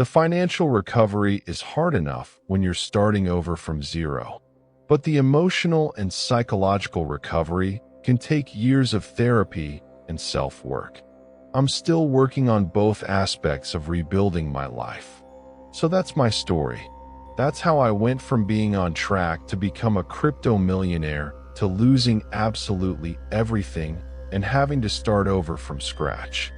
The financial recovery is hard enough when you're starting over from zero, but the emotional and psychological recovery can take years of therapy and self-work. I'm still working on both aspects of rebuilding my life. So that's my story. That's how I went from being on track to become a crypto millionaire to losing absolutely everything and having to start over from scratch.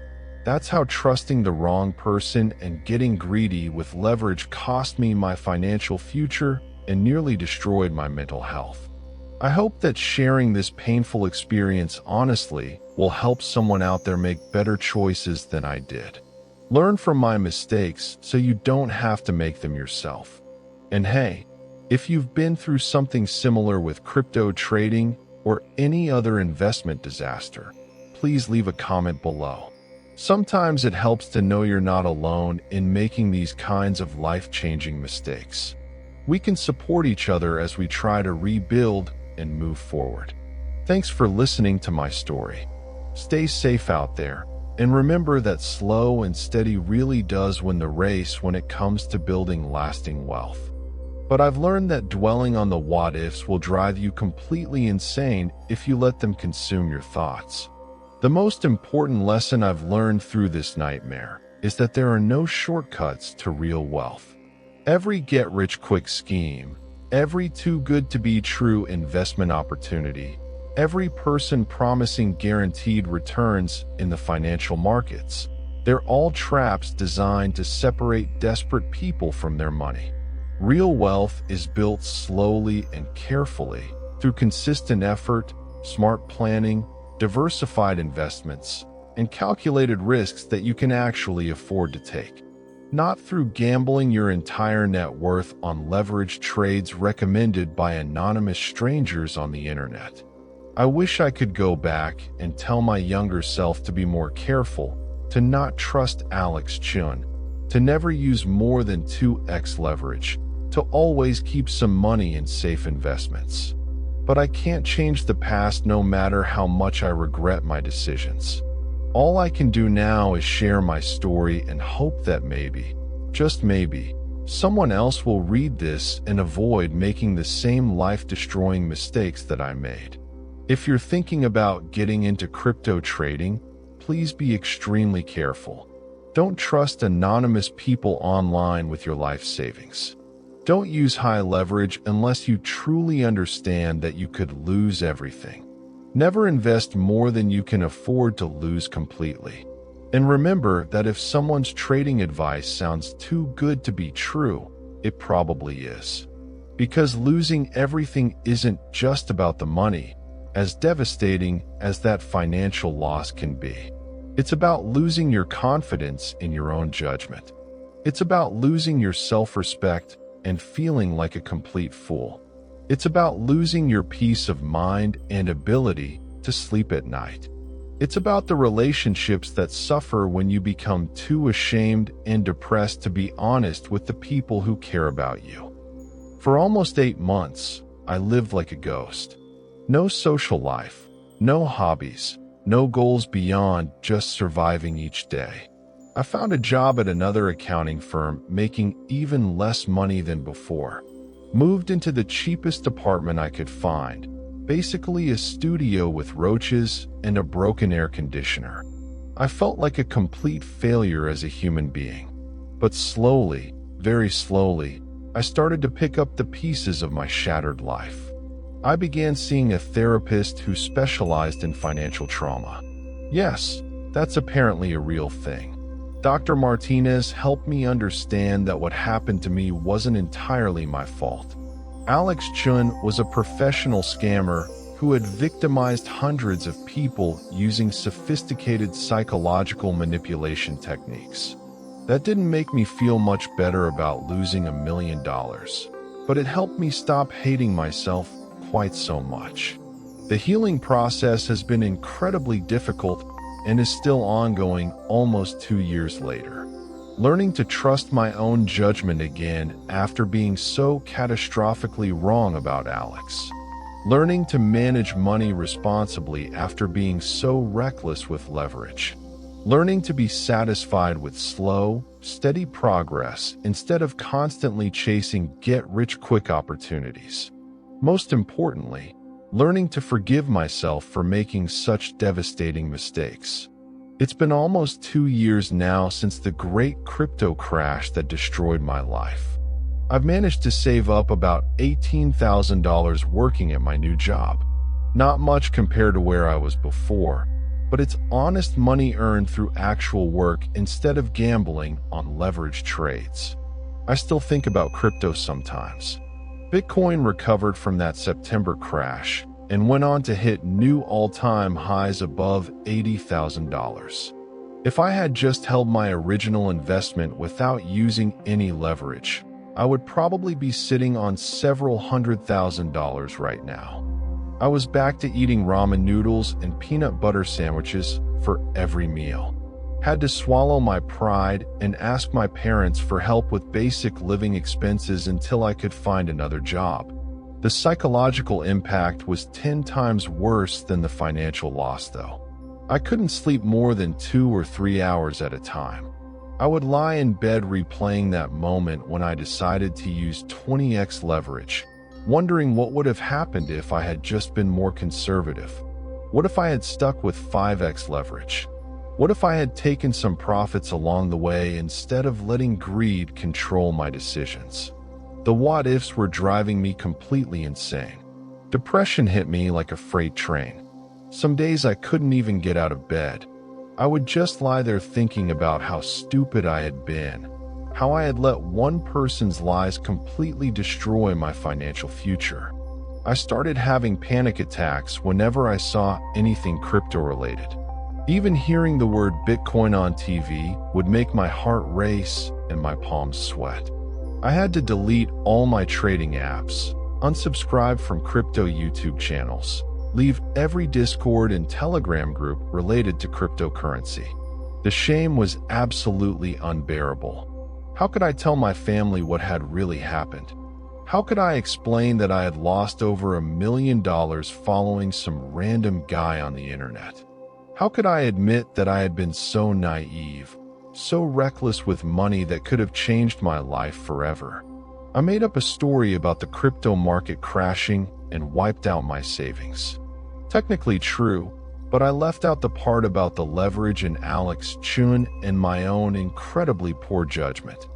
That's how trusting the wrong person and getting greedy with leverage cost me my financial future and nearly destroyed my mental health. I hope that sharing this painful experience honestly will help someone out there make better choices than I did. Learn from my mistakes so you don't have to make them yourself. And hey, if you've been through something similar with crypto trading or any other investment disaster, please leave a comment below. Sometimes it helps to know you're not alone in making these kinds of life-changing mistakes. We can support each other as we try to rebuild and move forward. Thanks for listening to my story. Stay safe out there, and remember that slow and steady really does win the race when it comes to building lasting wealth. But I've learned that dwelling on the what-ifs will drive you completely insane if you let them consume your thoughts. The most important lesson I've learned through this nightmare is that there are no shortcuts to real wealth. Every get-rich-quick scheme, every too-good-to-be-true investment opportunity, every person promising guaranteed returns in the financial markets, they're all traps designed to separate desperate people from their money. Real wealth is built slowly and carefully through consistent effort, smart planning, diversified investments, and calculated risks that you can actually afford to take. Not through gambling your entire net worth on leveraged trades recommended by anonymous strangers on the internet. I wish I could go back and tell my younger self to be more careful, to not trust Alex Chun, to never use more than 2x leverage, to always keep some money in safe investments. But I can't change the past no matter how much I regret my decisions. All I can do now is share my story and hope that maybe, just maybe, someone else will read this and avoid making the same life-destroying mistakes that I made. If you're thinking about getting into crypto trading, please be extremely careful. Don't trust anonymous people online with your life savings. Don't use high leverage unless you truly understand that you could lose everything. Never invest more than you can afford to lose completely. And remember that if someone's trading advice sounds too good to be true, it probably is. Because losing everything isn't just about the money, as devastating as that financial loss can be. It's about losing your confidence in your own judgment. It's about losing your self-respect and feeling like a complete fool. It's about losing your peace of mind and ability to sleep at night. It's about the relationships that suffer when you become too ashamed and depressed to be honest with the people who care about you. For almost 8 months, I lived like a ghost. No social life, no hobbies, no goals beyond just surviving each day. I found a job at another accounting firm making even less money than before. Moved into the cheapest apartment I could find, basically a studio with roaches and a broken air conditioner. I felt like a complete failure as a human being. But slowly, very slowly, I started to pick up the pieces of my shattered life. I began seeing a therapist who specialized in financial trauma. Yes, that's apparently a real thing. Dr. Martinez helped me understand that what happened to me wasn't entirely my fault. Alex Chun was a professional scammer who had victimized hundreds of people using sophisticated psychological manipulation techniques. That didn't make me feel much better about losing $1 million, but it helped me stop hating myself quite so much. The healing process has been incredibly difficult and is still ongoing almost 2 years later. Learning to trust my own judgment again after being so catastrophically wrong about Alex. Learning to manage money responsibly after being so reckless with leverage. learning to be satisfied with slow, steady progress instead of constantly chasing get-rich-quick opportunities. Most importantly, learning to forgive myself for making such devastating mistakes. It's been almost 2 years now since the great crypto crash that destroyed my life. I've managed to save up about $18,000 working at my new job. Not much compared to where I was before, but it's honest money earned through actual work instead of gambling on leveraged trades. I still think about crypto sometimes. Bitcoin recovered from that September crash and went on to hit new all-time highs above $80,000. If I had just held my original investment without using any leverage, I would probably be sitting on several $100,000 right now. I was back to eating ramen noodles and peanut butter sandwiches for every meal. Had to swallow my pride and ask my parents for help with basic living expenses until I could find another job. The psychological impact was 10 times worse than the financial loss, though. I couldn't sleep more than 2 or 3 hours at a time. I would lie in bed replaying that moment when I decided to use 20x leverage, wondering what would have happened if I had just been more conservative. What if I had stuck with 5x leverage? What if I had taken some profits along the way instead of letting greed control my decisions? The what-ifs were driving me completely insane. Depression hit me like a freight train. Some days I couldn't even get out of bed. I would just lie there thinking about how stupid I had been, how I had let one person's lies completely destroy my financial future. I started having panic attacks whenever I saw anything crypto-related. Even hearing the word Bitcoin on TV would make my heart race and my palms sweat. I had to delete all my trading apps, unsubscribe from crypto YouTube channels, leave every Discord and Telegram group related to cryptocurrency. The shame was absolutely unbearable. How could I tell my family what had really happened? How could I explain that I had lost over $1 million following some random guy on the internet? How could I admit that I had been so naive, so reckless with money that could have changed my life forever? I made up a story about the crypto market crashing and wiped out my savings. Technically true, but I left out the part about the leverage and Alex Chun and my own incredibly poor judgment.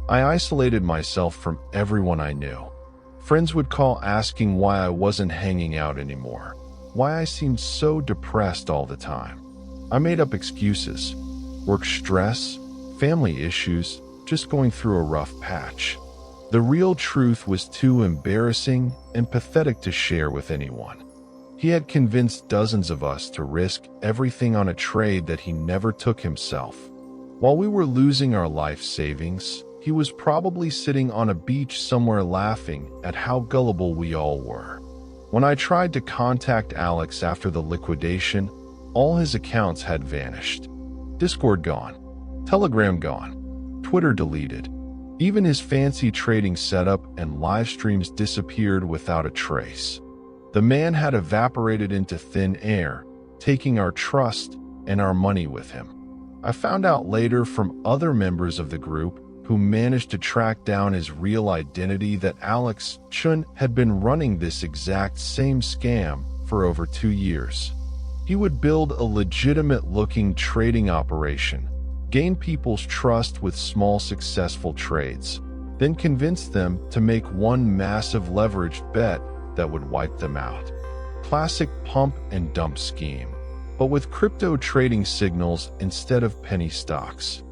I isolated myself from everyone I knew. Friends would call asking why I wasn't hanging out anymore, why I seemed so depressed all the time. I made up excuses. Work stress, family issues, just going through a rough patch. The real truth was too embarrassing and pathetic to share with anyone. He had convinced dozens of us to risk everything on a trade that he never took himself. While we were losing our life savings, he was probably sitting on a beach somewhere laughing at how gullible we all were. When I tried to contact Alex after the liquidation, all his accounts had vanished. Discord gone, Telegram gone, Twitter deleted. Even his fancy trading setup and live streams disappeared without a trace. The man had evaporated into thin air, taking our trust and our money with him. I found out later from other members of the group who managed to track down his real identity that Alex Chun had been running this exact same scam for over 2 years. He would build a legitimate-looking trading operation, gain people's trust with small successful trades, then convince them to make one massive leveraged bet that would wipe them out. Classic pump and dump scheme, but with crypto trading signals instead of penny stocks.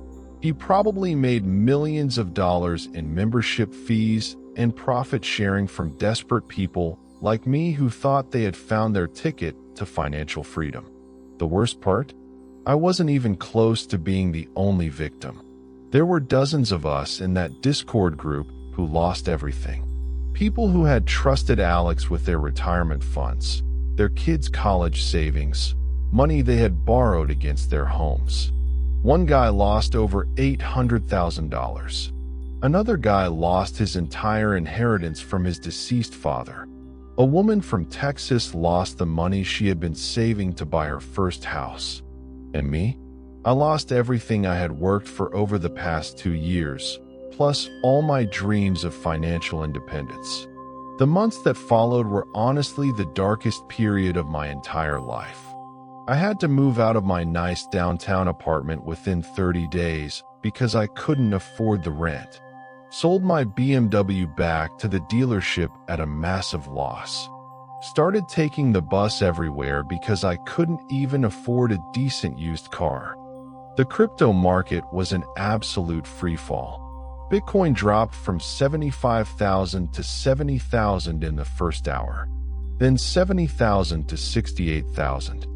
He probably made millions of dollars in membership fees and profit sharing from desperate people like me who thought they had found their ticket to financial freedom. The worst part? I wasn't even close to being the only victim. There were dozens of us in that Discord group who lost everything. People who had trusted Alex with their retirement funds, their kids' college savings, money they had borrowed against their homes. One guy lost over $800,000. Another guy lost his entire inheritance from his deceased father. A woman from Texas lost the money she had been saving to buy her first house. And me? I lost everything I had worked for over the past 2 years, plus all my dreams of financial independence. The months that followed were honestly the darkest period of my entire life. I had to move out of my nice downtown apartment within 30 days because I couldn't afford the rent. Sold my BMW back to the dealership at a massive loss. Started taking the bus everywhere because I couldn't even afford a decent used car. The crypto market was an absolute freefall. Bitcoin dropped from 75,000 to 70,000 in the first hour, then 70,000 to 68,000,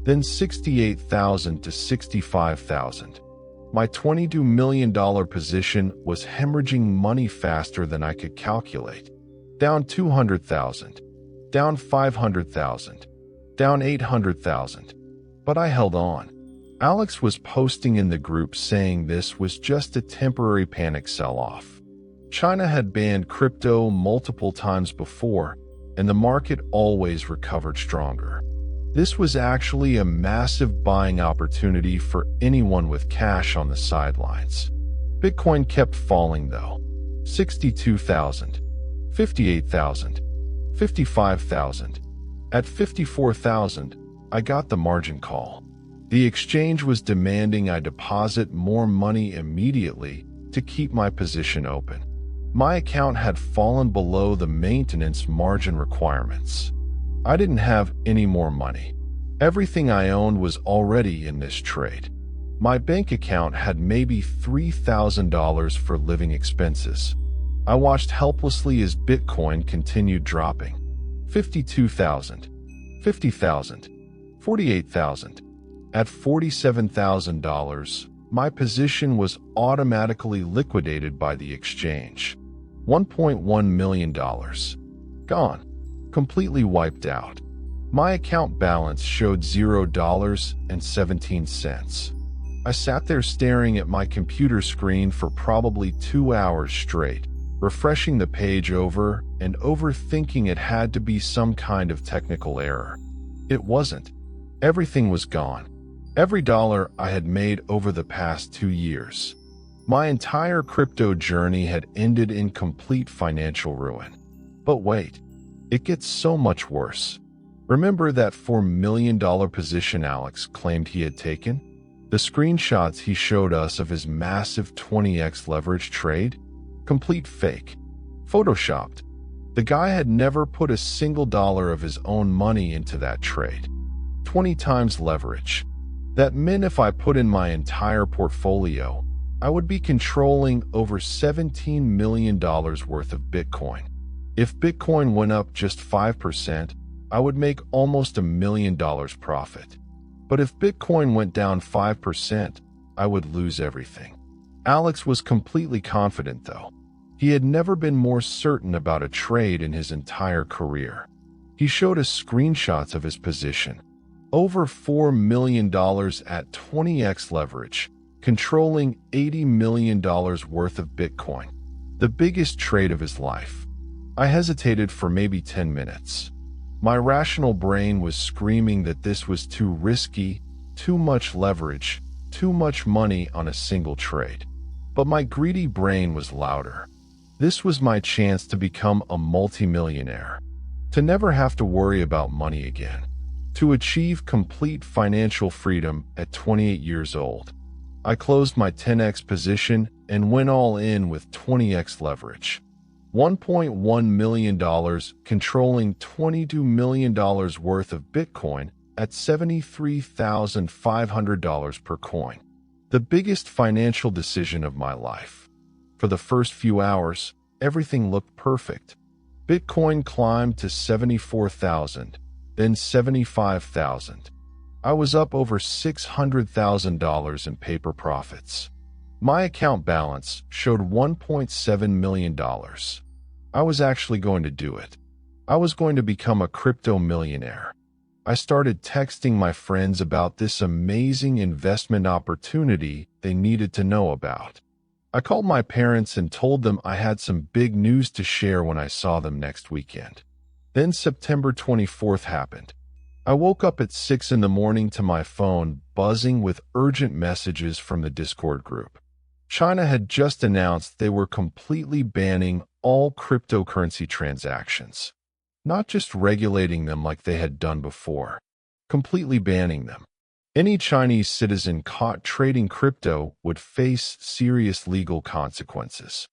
then 68,000 to 65,000. My $22 million position was hemorrhaging money faster than I could calculate. Down 200,000, down 500,000, down 800,000. But I held on. Alex was posting in the group saying this was just a temporary panic sell-off. China had banned crypto multiple times before, and the market always recovered stronger. This was actually a massive buying opportunity for anyone with cash on the sidelines. Bitcoin kept falling though. 62,000, 58,000, 55,000. At 54,000, I got the margin call. The exchange was demanding I deposit more money immediately to keep my position open. My account had fallen below the maintenance margin requirements. I didn't have any more money. Everything I owned was already in this trade. My bank account had maybe $3,000 for living expenses. I watched helplessly as Bitcoin continued dropping. 52,000, 50,000, 48,000. At $47,000, my position was automatically liquidated by the exchange. $1.1 million. Gone. Completely wiped out. My account balance showed $0.17. I sat there staring at my computer screen for probably 2 hours straight, refreshing the page over and over thinking it had to be some kind of technical error. It wasn't. Everything was gone. Every dollar I had made over the past 2 years. My entire crypto journey had ended in complete financial ruin. But wait, it gets so much worse. Remember that $4 million position Alex claimed he had taken? The screenshots he showed us of his massive 20x leverage trade? Complete fake. Photoshopped. The guy had never put a single dollar of his own money into that trade. 20 times leverage. That meant if I put in my entire portfolio, I would be controlling over $17 million worth of Bitcoin. If Bitcoin went up just 5%, I would make almost $1 million profit. But if Bitcoin went down 5%, I would lose everything. Alex was completely confident though. He had never been more certain about a trade in his entire career. He showed us screenshots of his position. Over $4 million at 20x leverage, controlling $80 million worth of Bitcoin. The biggest trade of his life. I hesitated for maybe 10 minutes. My rational brain was screaming that this was too risky, too much leverage, too much money on a single trade. But my greedy brain was louder. This was my chance to become a multimillionaire. To never have to worry about money again. To achieve complete financial freedom at 28 years old. I closed my 10x position and went all in with 20x leverage. $1.1 million controlling $22 million worth of Bitcoin at $73,500 per coin. The biggest financial decision of my life. For the first few hours, everything looked perfect. Bitcoin climbed to 74,000, then 75,000. I was up over $600,000 in paper profits. My account balance showed $1.7 million. I was actually going to do it. I was going to become a crypto millionaire. I started texting my friends about this amazing investment opportunity they needed to know about. I called my parents and told them I had some big news to share when I saw them next weekend. Then September 24th happened. I woke up at 6 in the morning to my phone buzzing with urgent messages from the Discord group. China had just announced they were completely banning all cryptocurrency transactions, not just regulating them like they had done before, completely banning them. Any Chinese citizen caught trading crypto would face serious legal consequences.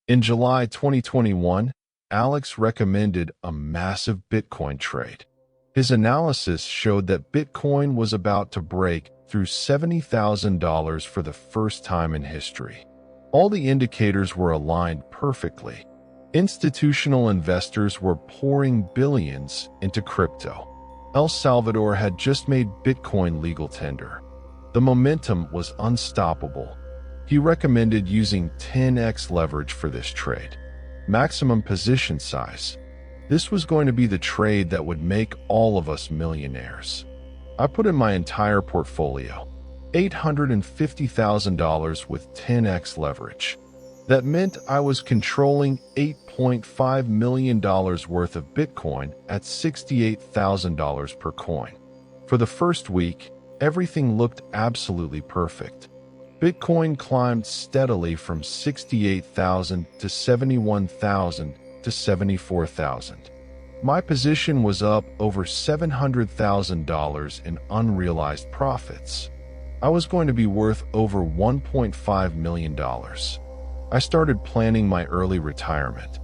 In July 2021, Alex recommended a massive Bitcoin trade. His analysis showed that Bitcoin was about to break through $70,000 for the first time in history. All the indicators were aligned perfectly. Institutional investors were pouring billions into crypto. El Salvador had just made Bitcoin legal tender. The momentum was unstoppable. He recommended using 10x leverage for this trade. Maximum position size. This was going to be the trade that would make all of us millionaires. I put in my entire portfolio, $850,000 with 10x leverage. That meant I was controlling $8.5 million worth of Bitcoin at $68,000 per coin. For the first week, everything looked absolutely perfect. Bitcoin climbed steadily from 68,000 to 71,000 to 74,000. My position was up over $700,000 in unrealized profits. I was going to be worth over $1.5 million. I started planning my early retirement.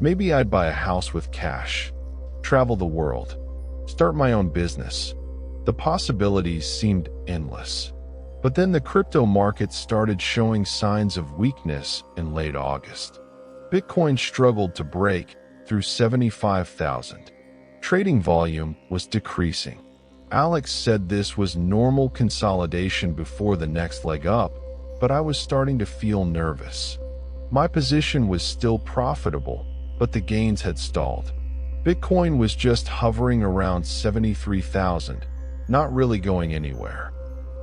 Maybe I'd buy a house with cash, travel the world, start my own business. The possibilities seemed endless. But then the crypto market started showing signs of weakness in late August. Bitcoin struggled to break through 75,000. Trading volume was decreasing. Alex said this was normal consolidation before the next leg up, but I was starting to feel nervous. My position was still profitable, but the gains had stalled. Bitcoin was just hovering around 73,000, not really going anywhere.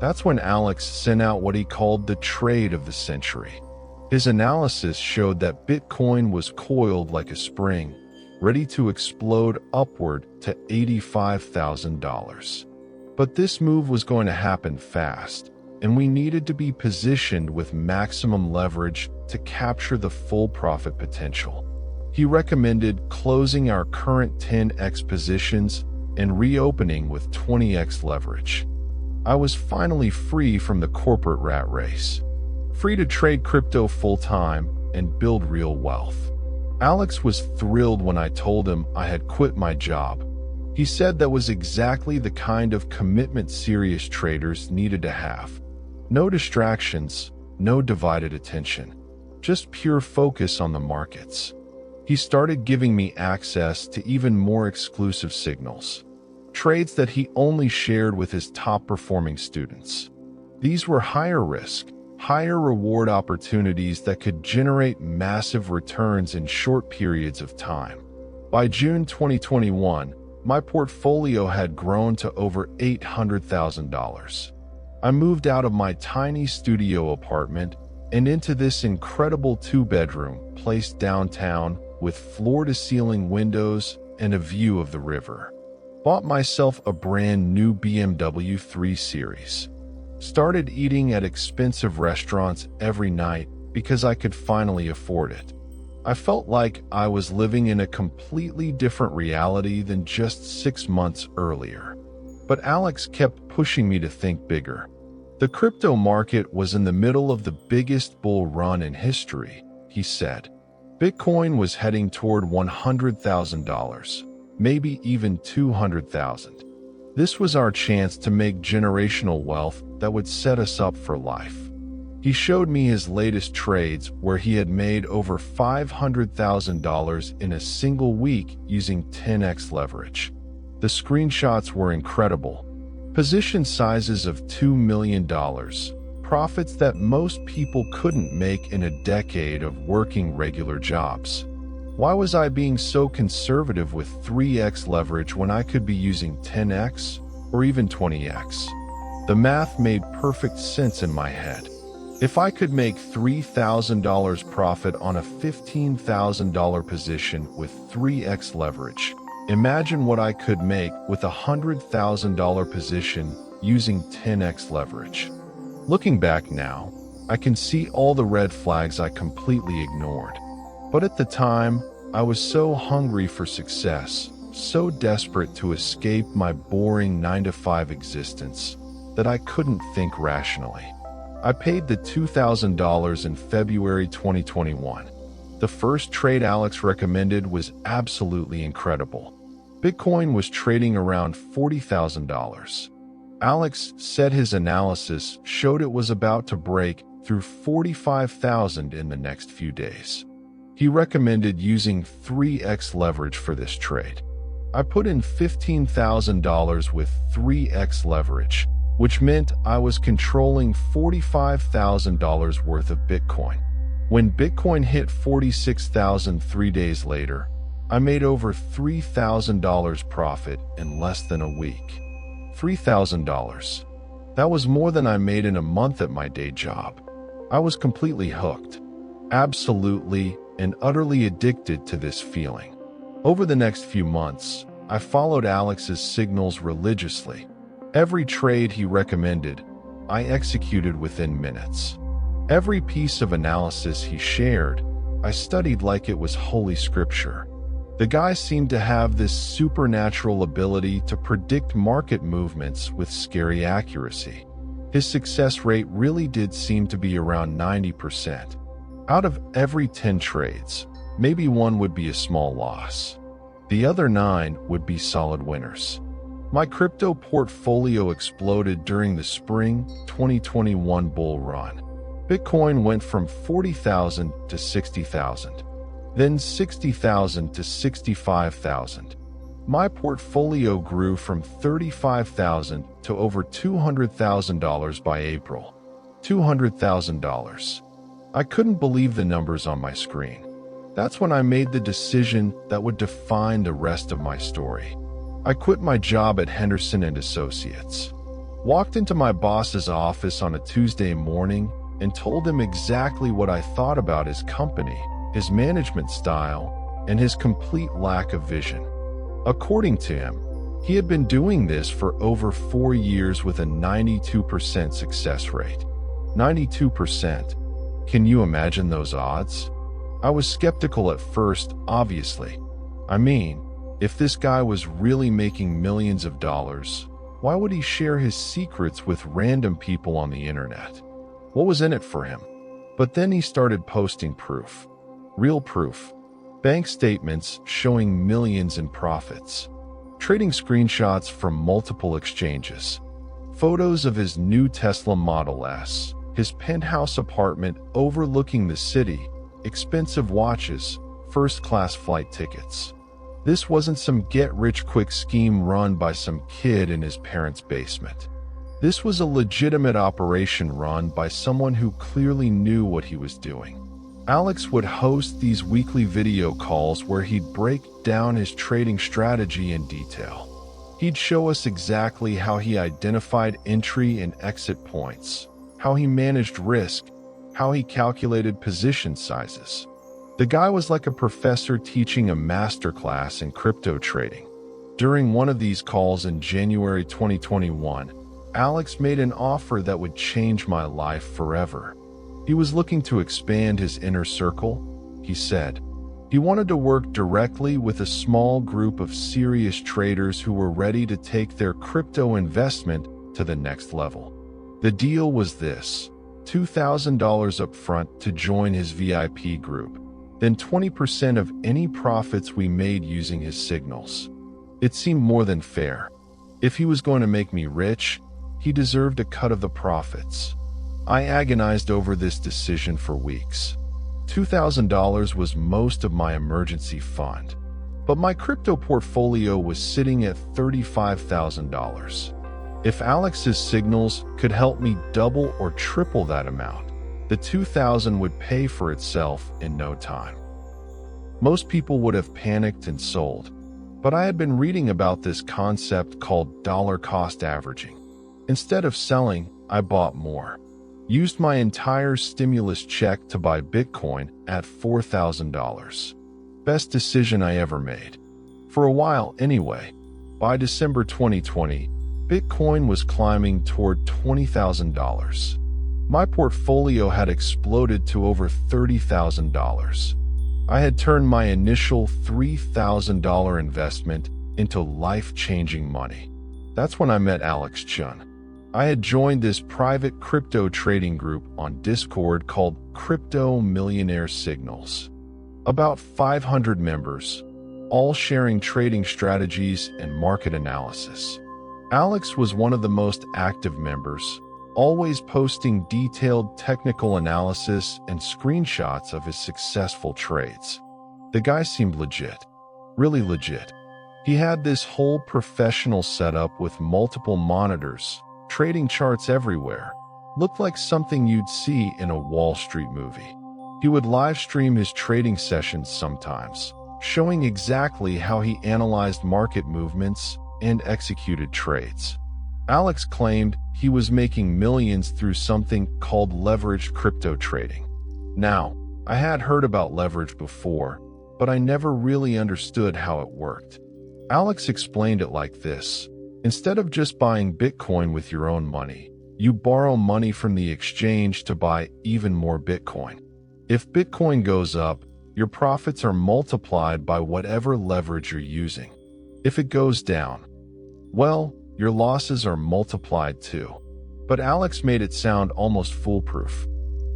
That's when Alex sent out what he called the trade of the century. His analysis showed that Bitcoin was coiled like a spring, ready to explode upward to $85,000. But this move was going to happen fast, and we needed to be positioned with maximum leverage to capture the full profit potential. He recommended closing our current 10x positions and reopening with 20x leverage. I was finally free from the corporate rat race, free to trade crypto full-time and build real wealth. Alex was thrilled when I told him I had quit my job. He said that was exactly the kind of commitment serious traders needed to have. No distractions, no divided attention, just pure focus on the markets. He started giving me access to even more exclusive signals, trades that he only shared with his top-performing students. These were higher risk, higher reward opportunities that could generate massive returns in short periods of time. By June 2021, my portfolio had grown to over $800,000. I moved out of my tiny studio apartment and into this incredible two-bedroom place downtown with floor-to-ceiling windows and a view of the river. Bought myself a brand new BMW 3 Series. Started eating at expensive restaurants every night because I could finally afford it. I felt like I was living in a completely different reality than just 6 months earlier. But Alex kept pushing me to think bigger. The crypto market was in the middle of the biggest bull run in history, he said. Bitcoin was heading toward $100,000. Maybe even 200,000. This was our chance to make generational wealth that would set us up for life. He showed me his latest trades where he had made over $500,000 in a single week using 10x leverage. The screenshots were incredible. Position sizes of $2 million, profits that most people couldn't make in a decade of working regular jobs. Why was I being so conservative with 3x leverage when I could be using 10x or even 20x? The math made perfect sense in my head. If I could make $3,000 profit on a $15,000 position with 3x leverage, Imagine what I could make with a $100,000 position using 10x leverage. Looking back now, I can see all the red flags I completely ignored. But at the time, I was so hungry for success, so desperate to escape my boring 9-to-5 existence, that I couldn't think rationally. I paid the $2,000 in February 2021. The first trade Alex recommended was absolutely incredible. Bitcoin was trading around $40,000. Alex said his analysis showed it was about to break through $45,000 in the next few days. He recommended using 3x leverage for this trade. I put in $15,000 with 3x leverage, which meant I was controlling $45,000 worth of Bitcoin. When Bitcoin hit $46,000 3 days later, I made over $3,000 profit in less than a week. $3,000. That was more than I made in a month at my day job. I was completely hooked, absolutely and utterly addicted to this feeling. Over the next few months, I followed Alex's signals religiously. Every trade he recommended, I executed within minutes. Every piece of analysis he shared, I studied like it was holy scripture. The guy seemed to have this supernatural ability to predict market movements with scary accuracy. His success rate really did seem to be around 90%. Out of every 10 trades, maybe one would be a small loss. The other 9 would be solid winners. My crypto portfolio exploded during the spring 2021 bull run. Bitcoin went from 40,000 to 60,000, then 60,000 to 65,000. My portfolio grew from $35,000 to over $200,000 by April. $200,000. I couldn't believe the numbers on my screen. That's when I made the decision that would define the rest of my story. I quit my job at Henderson & Associates, walked into my boss's office on a Tuesday morning and told him exactly what I thought about his company, his management style, and his complete lack of vision. According to him, he had been doing this for over 4 years with a 92% success rate. 92%. Can you imagine those odds? I was skeptical at first, obviously. I mean, if this guy was really making millions of dollars, why would he share his secrets with random people on the internet? What was in it for him? But then he started posting proof. Real proof. Bank statements showing millions in profits. Trading screenshots from multiple exchanges. Photos of his new Tesla Model S, his penthouse apartment overlooking the city, expensive watches, first-class flight tickets. This wasn't some get-rich-quick scheme run by some kid in his parents' basement. This was a legitimate operation run by someone who clearly knew what he was doing. Alex would host these weekly video calls where he'd break down his trading strategy in detail. He'd show us exactly how he identified entry and exit points, how he managed risk, how he calculated position sizes. The guy was like a professor teaching a masterclass in crypto trading. During one of these calls in January 2021, Alex made an offer that would change my life forever. He was looking to expand his inner circle, he said. He wanted to work directly with a small group of serious traders who were ready to take their crypto investment to the next level. The deal was this: $2,000 up front to join his VIP group, then 20% of any profits we made using his signals. It seemed more than fair. If he was going to make me rich, he deserved a cut of the profits. I agonized over this decision for weeks. $2,000 was most of my emergency fund, but my crypto portfolio was sitting at $35,000. If Alex's signals could help me double or triple that amount, the $2,000 would pay for itself in no time. Most people would have panicked and sold, but I had been reading about this concept called dollar cost averaging. Instead of selling, I bought more. Used my entire stimulus check to buy Bitcoin at $4,000. Best decision I ever made. For a while anyway. By December 2020, Bitcoin was climbing toward $20,000. My portfolio had exploded to over $30,000. I had turned my initial $3,000 investment into life-changing money. That's when I met Alex Chun. I had joined this private crypto trading group on Discord called Bitcoin Millionaire Signals. About 500 members, all sharing trading strategies and market analysis. Alex was one of the most active members, always posting detailed technical analysis and screenshots of his successful trades. The guy seemed legit, really legit. He had this whole professional setup with multiple monitors, trading charts everywhere. Looked like something you'd see in a Wall Street movie. He would live stream his trading sessions sometimes, showing exactly how he analyzed market movements and executed trades. Alex claimed he was making millions through something called leveraged crypto trading. Now, I had heard about leverage before, but I never really understood how it worked. Alex explained it like this. Instead of just buying Bitcoin with your own money, you borrow money from the exchange to buy even more Bitcoin. If Bitcoin goes up, your profits are multiplied by whatever leverage you're using. If it goes down, well, your losses are multiplied too. But Alex made it sound almost foolproof.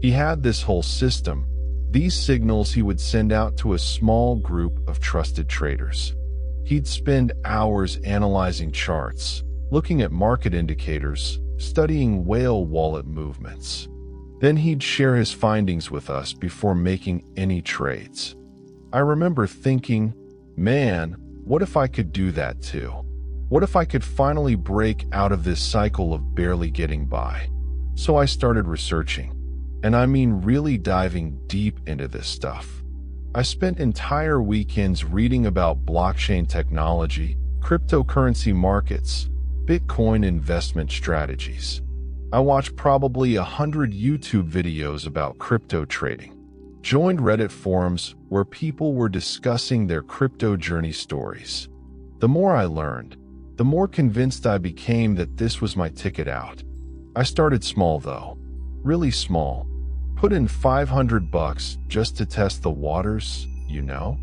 He had this whole system, these signals he would send out to a small group of trusted traders. He'd spend hours analyzing charts, looking at market indicators, studying whale wallet movements. Then he'd share his findings with us before making any trades. I remember thinking, man, what if I could do that too? What if I could finally break out of this cycle of barely getting by? So I started researching, and I mean really diving deep into this stuff. I spent entire weekends reading about blockchain technology, cryptocurrency markets, Bitcoin investment strategies. I watched probably 100 YouTube videos about crypto trading, joined Reddit forums where people were discussing their crypto journey stories. The more I learned, the more convinced I became that this was my ticket out. I started small though, really small. Put in $500 just to test the waters, you know?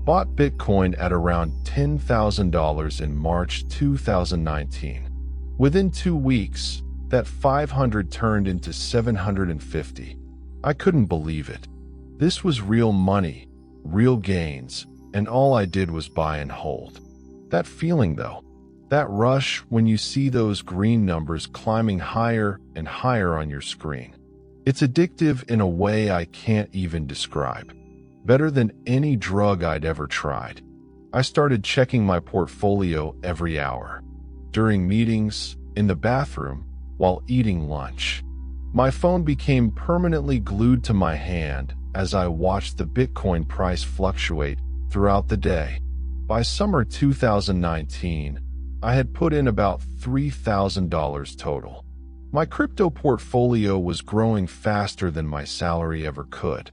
Bought Bitcoin at around $10,000 in March 2019. Within 2 weeks, that 500 turned into 750. I couldn't believe it. This was real money, real gains, and all I did was buy and hold. That feeling though, that rush when you see those green numbers climbing higher and higher on your screen. It's addictive in a way I can't even describe. Better than any drug I'd ever tried. I started checking my portfolio every hour. During meetings, in the bathroom, while eating lunch. My phone became permanently glued to my hand as I watched the Bitcoin price fluctuate throughout the day. By summer 2019, I had put in about $3,000 total. My crypto portfolio was growing faster than my salary ever could.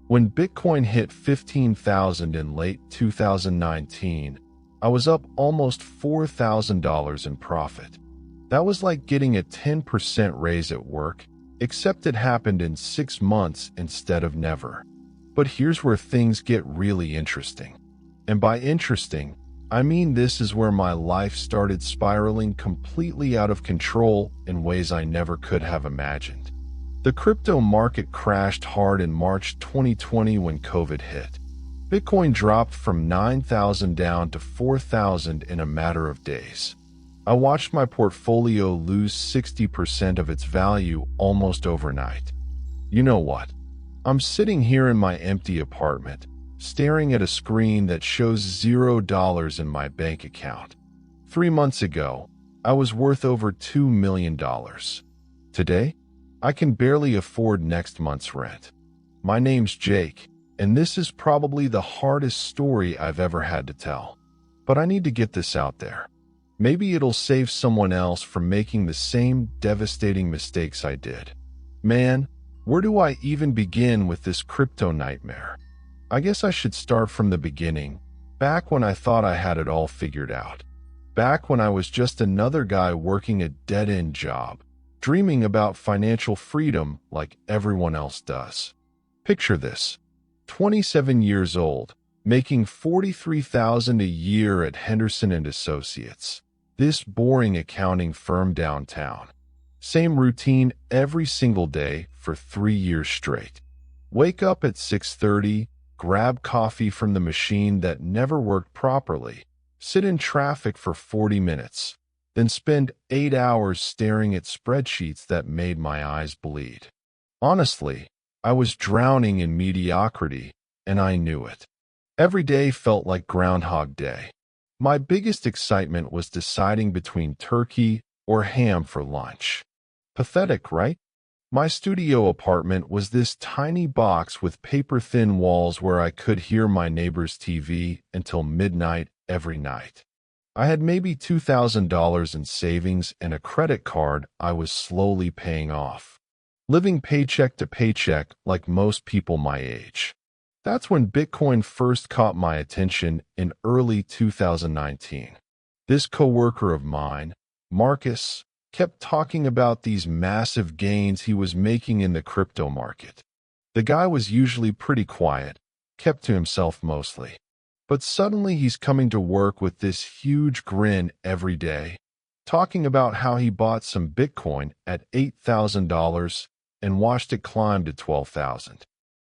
When Bitcoin hit $15,000 in late 2019, I was up almost $4,000 in profit. That was like getting a 10% raise at work, except it happened in 6 months instead of never. But here's where things get really interesting. And by interesting, I mean this is where my life started spiraling completely out of control in ways I never could have imagined. The crypto market crashed hard in March 2020 when COVID hit. Bitcoin dropped from 9,000 down to 4,000 in a matter of days. I watched my portfolio lose 60% of its value almost overnight. You know what? I'm sitting here in my empty apartment, staring at a screen that shows $0 in my bank account. 3 months ago, I was worth over $2 million. Today, I can barely afford next month's rent. My name's Jake, and this is probably the hardest story I've ever had to tell. But I need to get this out there. Maybe it'll save someone else from making the same devastating mistakes I did. Man, where do I even begin with this crypto nightmare? I guess I should start from the beginning, Back when I thought I had it all figured out. Back when I was just another guy working a dead-end job, dreaming about financial freedom like everyone else does. Picture this: 27 years old, making $43,000 a year at Henderson and Associates, this boring accounting firm downtown. Same routine every single day for 3 years straight. Wake up at 6:30, grab coffee from the machine that never worked properly, sit in traffic for 40 minutes, then spend 8 hours staring at spreadsheets that made my eyes bleed. Honestly, I was drowning in mediocrity, and I knew it. Every day felt like Groundhog Day. My biggest excitement was deciding between turkey or ham for lunch. Pathetic, right? My studio apartment was this tiny box with paper-thin walls where I could hear my neighbor's TV until midnight every night. I had maybe $2,000 in savings and a credit card I was slowly paying off, living paycheck to paycheck like most people my age. That's when Bitcoin first caught my attention in early 2019. This coworker of mine, Marcus, kept talking about these massive gains he was making in the crypto market. The guy was usually pretty quiet, kept to himself mostly. But suddenly he's coming to work with this huge grin every day, talking about how he bought some Bitcoin at $8,000 and watched it climb to $12,000.